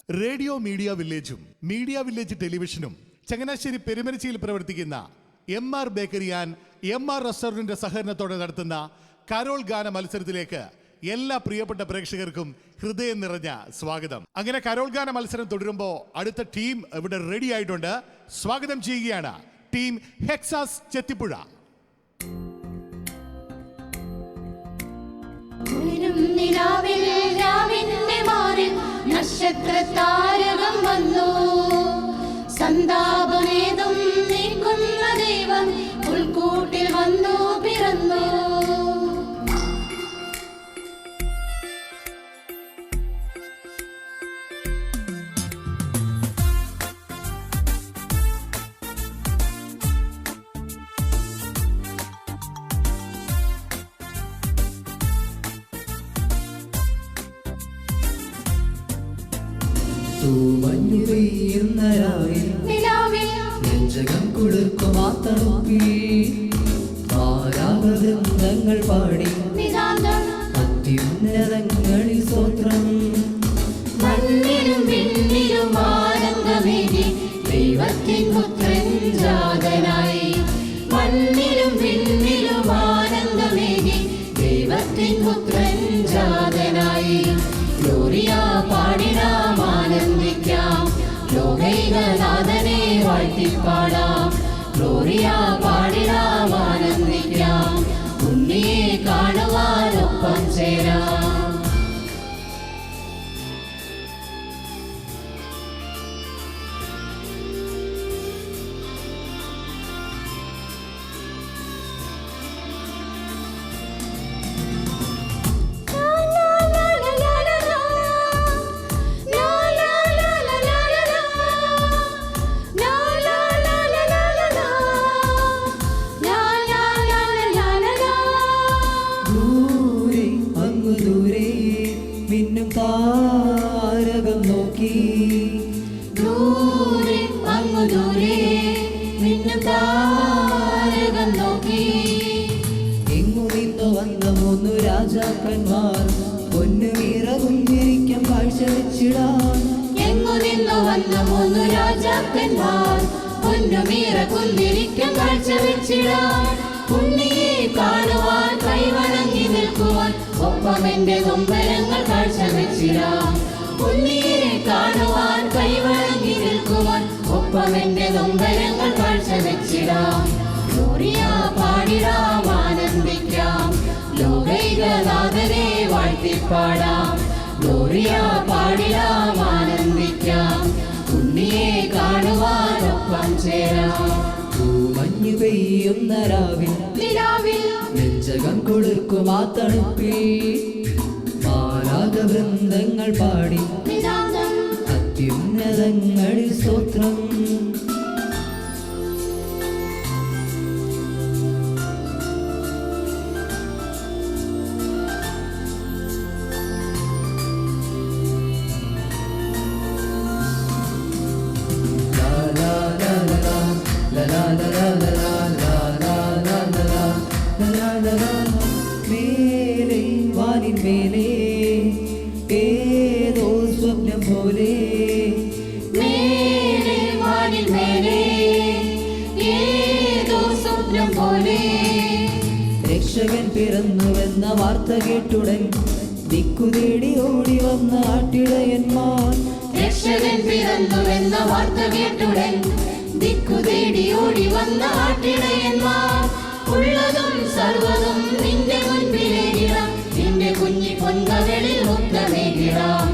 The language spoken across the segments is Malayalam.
റേഡിയോ മീഡിയ വില്ലേജും മീഡിയ വില്ലേജ് ടെലിവിഷനും ചങ്ങനാശ്ശേരി പെരുമനച്ചിയിൽ പ്രവർത്തിക്കുന്ന MR ബേക്കറി ആൻഡ് MR റെസ്റ്റോറന്റിന്റെ സഹകരണത്തോടെ നടത്തുന്ന കരോൾ ഗാന മത്സരത്തിലേക്ക് എല്ലാ പ്രിയപ്പെട്ട പ്രേക്ഷകർക്കും ഹൃദയം നിറഞ്ഞ സ്വാഗതം. അങ്ങനെ കരോൾ ഗാന മത്സരം തുടരുമ്പോൾ അടുത്ത ടീം ഇവിടെ റെഡി ആയിട്ടുണ്ട്. സ്വാഗതം ചെയ്യുകയാണ് ടീം ഹെക്സാസ് ചെത്തിപ്പുഴ. നക്ഷത്രതാരകം വന്നു, സന്താപമേതും നീക്കുന്ന ദൈവം ഉൾക്കൂട്ടിൽ വന്നു പിറന്നു. നെഞ്ചകം കുളിർക്കുമാത്തണുപ്പി മാരാഗവൃന്ദങ്ങൾ പാടി അത്യുന്നതങ്ങളിൽ സ്തോത്രം. മണ്ണിലും വിണ്ണിലും ആനന്ദമേകി ദൈവത്തിൻ പുത്രൻ ജാതനായി. മണ്ണിലും വിണ്ണിലും ആനന്ദമേകി ദൈവത്തിൻ പുത്രൻ ജാതനായി. ഗ്ലോറിയ പാടിടാം, ആനന്ദിക്കാം, ലോകൈകനാഥനെ വാഴ്ത്തിപ്പാടാം. ഗ്ലോറിയ പാടിടാം, ആനന്ദിക്കാം, ഉണ്ണിയെ കാണുവാനൊപ്പം ചേരാം. താരകം നോക്കി ദൂരെ അങ്ങു ദൂരെ നിന്നും താരകം നോക്കി. എങ്ങു നിന്നു വന്ന മൂന്നു രാജാക്കന്മാർ പൊന്നു വീറകുഞ്ഞിരിക്കം കാഴ്ച വെച്ചിടാൻ. എങ്ങു നിന്നു വന്ന മൂന്നു രാജാക്കന്മാർ പൊന്നു വീറകുഞ്ഞിരിക്കം കാഴ്ച വെച്ചിടാൻ. ഉണ്ണിയെ കാണുവാൻ കൈവണങ്ങി നിൽക്കുവാൻ ഒപ്പം എന്റെ നൊമ്പരങ്ങൾ കാഴ്ച വെച്ചിടാം. ഉണ്ണിയെ കാണുവാൻ കൈവണങ്ങി നിൽക്കുവാൻ ഒപ്പം എന്റെ നൊമ്പരങ്ങൾ കാഴ്ച വെച്ചിടാം. ഗ്ലോറിയ പാടിടാം, ആനന്ദിക്കാം, ലോകൈകനാഥനെ വാഴ്ത്തിപ്പാടാം. ഗ്ലോറിയ പാടിടാം, ആനന്ദിക്കാം, ഉണ്ണിയെ കാണുവാൻ ഒപ്പം ചേരാം. മഞ്ഞു പെയ്യുന്ന രാവിൽ നെഞ്ചകം കുളിർക്കുമാ തണുപ്പിൽ മാലാകവൃന്ദങ്ങൾ പാടി അത്യുന്നതങ്ങളിൽ സ്തോത്രം. മേലെ വാനിൻ മേലെ ഏതോ സ്വപ്നം പോലെ, മേലെ വാനിൻ മേലെ ഏതോ സ്വപ്നം പോലെ. രക്ഷകൻ പിറന്നുവെന്ന വാർത്ത കേട്ടുടൻ ദിക്കുതേടി ഓടി വന്ന ആട്ടിടയന്മാർ. രക്ഷകൻ പിറന്നുവെന്ന വാർത്ത കേട്ടുടൻ ദിക്കുതേടി ഓടി വന്ന ആട്ടിടയന്മാർ. ഉള്ളതും സർവ്വതും നിന്റെ മുൻപിലേകിടാം, നിന്റെ കുഞ്ഞി പൊൻകവളിൽ മുത്തമേകിടാം.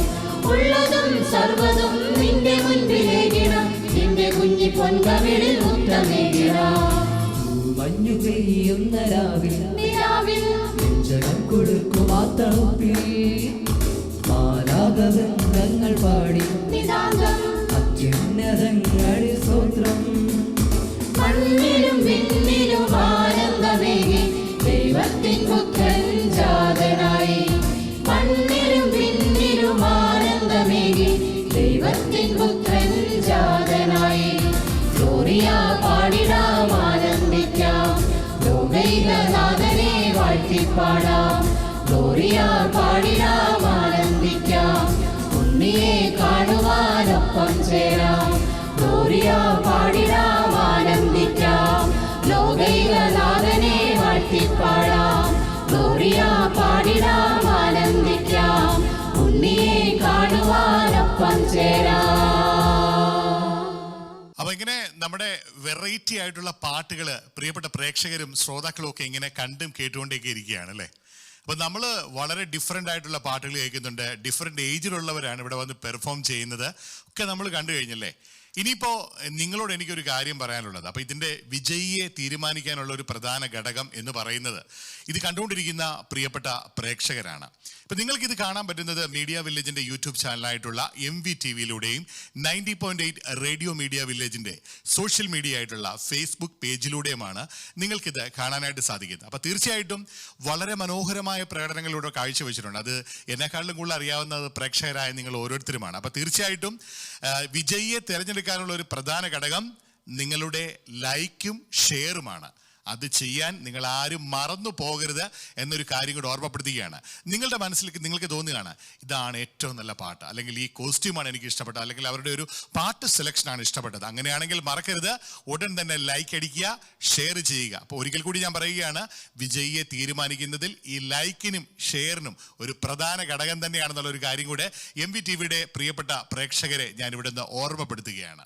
ഉള്ളതും സർവ്വതും നിന്റെ മുൻപിലേകിടാം, നിന്റെ കുഞ്ഞി പൊൻകവളിൽ മുത്തമേകിടാം. മഞ്ഞു പെയ്യുന്ന രാവിൽ നെഞ്ചകം കുളിർക്കുമാ തണുപ്പിൽ മാലാകവൃന്ദങ്ങൾ പാടി അത്യുന്നതങ്ങളിൽ സ്തോത്രം. മണ്ണിലും വിണ്ണിലും ആനന്ദമേകി ദൈവത്തിൻ പുത്രൻ ജാതനായി. മണ്ണിലും വിണ്ണിലും ആനന്ദമേകി ദൈവത്തിൻ പുത്രൻ ജാതനായി. ഗ്ലോറിയ പാടിടാം, ആനന്ദിക്കാം, ലോകൈകനാഥനെ വാഴ്ത്തിപ്പാടാം. ഗ്ലോറിയ പാടിടാം, ആനന്ദിക്കാം, ഉണ്ണി ഉണ്ണിയെ കാണുവാനൊപ്പം ചേരാം. ഗ്ലോറിയ പാടിടാം, ആനന്ദിക്കാം, ലോകൈകനാഥനെ വാഴ്ത്തിപ്പാടാം. ഗ്ലോറിയ പാടിടാം, ആനന്ദിക്കാം, ഉണ്ണിയെ കാണുവാനൊപ്പം ചേരാം. അപ്പൊ ഇങ്ങനെ നമ്മുടെ വെറൈറ്റി ആയിട്ടുള്ള പാട്ടുകൾ പ്രിയപ്പെട്ട പ്രേക്ഷകരും ശ്രോതാക്കളും ഒക്കെ ഇങ്ങനെ കണ്ടും കേട്ടുകൊണ്ടേക്ക് ഇരിക്കുകയാണ് അല്ലേ. അപ്പൊ നമ്മൾ വളരെ ഡിഫറെൻ്റ് ആയിട്ടുള്ള പാട്ടുകൾ കേൾക്കുന്നുണ്ട്. ഡിഫറെൻ്റ് ഏജിലുള്ളവരാണ് ഇവിടെ വന്ന് പെർഫോം ചെയ്യുന്നത് ഒക്കെ നമ്മൾ കണ്ടു കഴിഞ്ഞല്ലേ. ഇനിയിപ്പോ നിങ്ങളോട് എനിക്കൊരു കാര്യം പറയാനുള്ളത്, അപ്പൊ ഇതിന്റെ വിജയിയെ തീരുമാനിക്കാനുള്ള ഒരു പ്രധാന ഘടകം എന്ന് പറയുന്നത് ഇത് കണ്ടുകൊണ്ടിരിക്കുന്ന പ്രിയപ്പെട്ട പ്രേക്ഷകരാണ്. ഇപ്പൊ നിങ്ങൾക്ക് ഇത് കാണാൻ പറ്റുന്നത് മീഡിയ വില്ലേജിന്റെ യൂട്യൂബ് ചാനലായിട്ടുള്ള MVTV-യിലൂടെയും 90.8 റേഡിയോ മീഡിയ വില്ലേജിന്റെ സോഷ്യൽ മീഡിയ ആയിട്ടുള്ള ഫേസ്ബുക്ക് പേജിലൂടെയുമാണ് നിങ്ങൾക്കിത് കാണാനായിട്ട് സാധിക്കുന്നത്. അപ്പൊ തീർച്ചയായിട്ടും വളരെ മനോഹരമായ പ്രകടനങ്ങളിലൂടെ കാഴ്ചവെച്ചിട്ടുണ്ട്. അത് എന്നെക്കാളിലും കൂടുതൽ അറിയാവുന്നത് പ്രേക്ഷകരായ നിങ്ങൾ ഓരോരുത്തരുമാണ്. അപ്പൊ തീർച്ചയായിട്ടും വിജയിയെ തിരഞ്ഞെടുക്കാനുള്ള ഒരു പ്രധാന ഘടകം നിങ്ങളുടെ ലൈക്കും ഷെയറുമാണ്. അത് ചെയ്യാൻ നിങ്ങൾ ആരും മറന്നു പോകരുത് എന്നൊരു കാര്യം കൂടെ ഓർമ്മപ്പെടുത്തുകയാണ്. നിങ്ങളുടെ മനസ്സിലേക്ക് നിങ്ങൾക്ക് തോന്നുകയാണ് ഇതാണ് ഏറ്റവും നല്ല പാട്ട്, അല്ലെങ്കിൽ ഈ കോസ്റ്റ്യൂമാണ് എനിക്ക് ഇഷ്ടപ്പെട്ടത്, അല്ലെങ്കിൽ അവരുടെ ഒരു പാട്ട് സെലക്ഷനാണ് ഇഷ്ടപ്പെട്ടത്, അങ്ങനെയാണെങ്കിൽ മറക്കരുത്, ഉടൻ തന്നെ ലൈക്ക് അടിക്കുക, ഷെയർ ചെയ്യുക. അപ്പോൾ ഒരിക്കൽ കൂടി ഞാൻ പറയുകയാണ്, വിജയിയെ തീരുമാനിക്കുന്നതിൽ ഈ ലൈക്കിനും ഷെയറിനും ഒരു പ്രധാന ഘടകം തന്നെയാണെന്നുള്ള ഒരു കാര്യം കൂടെ MVTV-യുടെ പ്രിയപ്പെട്ട പ്രേക്ഷകരെ ഞാൻ ഇവിടുന്ന് ഓർമ്മപ്പെടുത്തുകയാണ്.